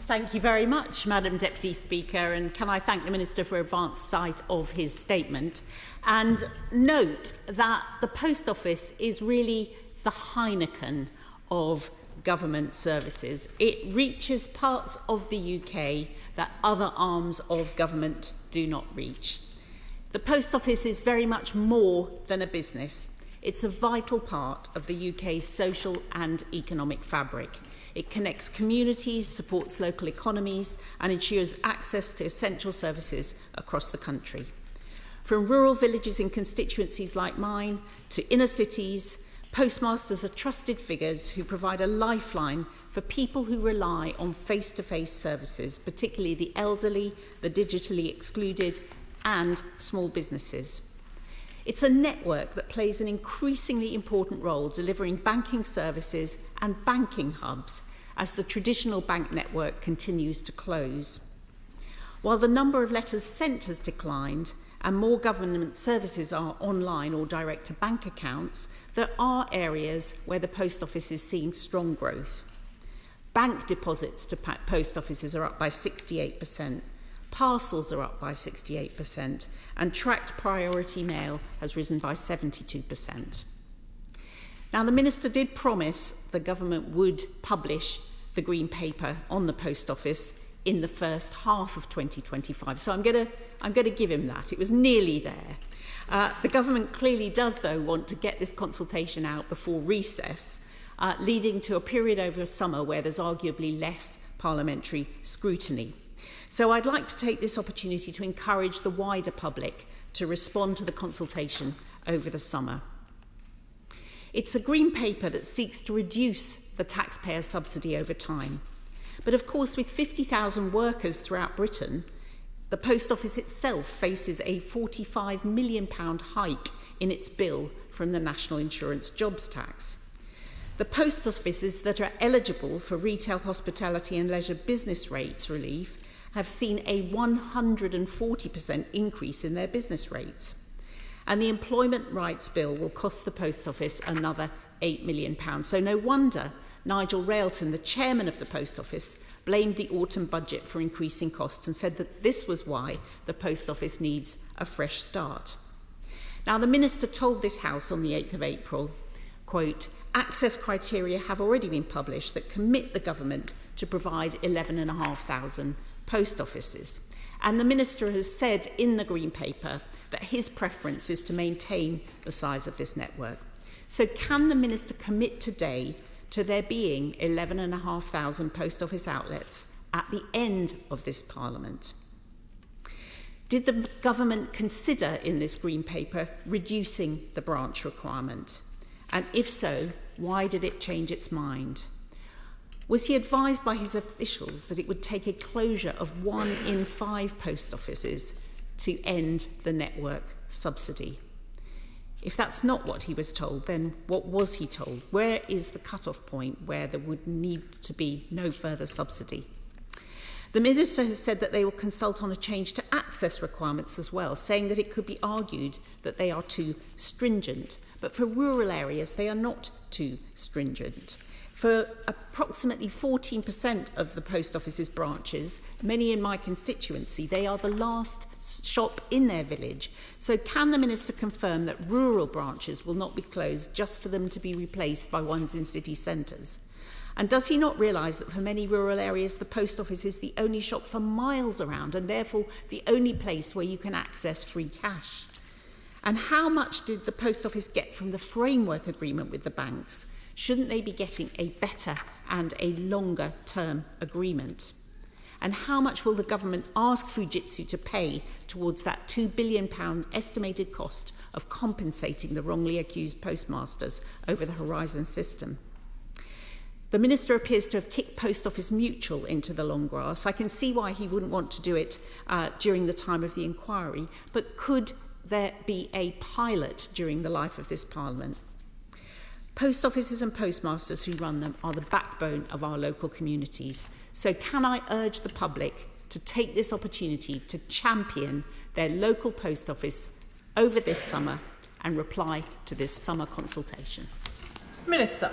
Thank you very much, Madam Deputy Speaker, and can I thank the Minister for advance sight of his statement and note that the Post Office is really the Heineken of government services. It reaches parts of the UK that other arms of government do not reach. The Post Office is very much more than a business. It's a vital part of the UK's social and economic fabric. It connects communities, supports local economies, and ensures access to essential services across the country. From rural villages in constituencies like mine to inner cities, postmasters are trusted figures who provide a lifeline for people who rely on face-to-face services, particularly the elderly, the digitally excluded, and small businesses. It's a network that plays an increasingly important role delivering banking services and banking hubs as the traditional bank network continues to close. While the number of letters sent has declined and more government services are online or direct to bank accounts, there are areas where the Post Office is seeing strong growth. Bank deposits to post offices are up by 68%. Parcels are up by 68%, and tracked priority mail has risen by 72%. Now, the Minister did promise the government would publish the Green Paper on the Post Office in the first half of 2025, so I'm going to give him that. It was nearly there. The government clearly does, though, want to get this consultation out before recess, leading to a period over summer where there's arguably less parliamentary scrutiny. So I'd like to take this opportunity to encourage the wider public to respond to the consultation over the summer. It's a Green Paper that seeks to reduce the taxpayer subsidy over time. But of course, with 50,000 workers throughout Britain, the Post Office itself faces a £45 million hike in its bill from the National Insurance Jobs Tax. The post offices that are eligible for retail, hospitality and leisure business rates relief have seen a 140% increase in their business rates. And the Employment Rights Bill will cost the Post Office another £8 million. So no wonder Nigel Railton, the chairman of the Post Office, blamed the autumn budget for increasing costs and said that this was why the Post Office needs a fresh start. Now, the Minister told this House on the 8th of April, quote, access criteria have already been published that commit the government to provide 11,500 post offices. And the Minister has said in the Green Paper that his preference is to maintain the size of this network. So can the Minister commit today to there being 11,500 post office outlets at the end of this Parliament? Did the government consider in this Green Paper reducing the branch requirement? And if so, why did it change its mind? Was he advised by his officials that it would take a closure of 1 in 5 post offices to end the network subsidy? If that's not what he was told, then what was he told? Where is the cut-off point where there would need to be no further subsidy? The Minister has said that they will consult on a change to access requirements as well, saying that it could be argued that they are too stringent. But for rural areas, they are not too stringent. For approximately 14% of the post office's branches, many in my constituency, they are the last shop in their village. So can the Minister confirm that rural branches will not be closed just for them to be replaced by ones in city centres? And does he not realise that for many rural areas, the post office is the only shop for miles around and therefore the only place where you can access free cash? And how much did the post office get from the framework agreement with the banks? Shouldn't they be getting a better and a longer term agreement? And how much will the government ask Fujitsu to pay towards that £2 billion estimated cost of compensating the wrongly accused postmasters over the Horizon system? The Minister appears to have kicked Post Office Mutual into the long grass. I can see why he wouldn't want to do it during the time of the inquiry, but could there be a pilot during the life of this Parliament? Post offices and postmasters who run them are the backbone of our local communities. So can I urge the public to take this opportunity to champion their local post office over this summer and reply to this summer consultation? Minister.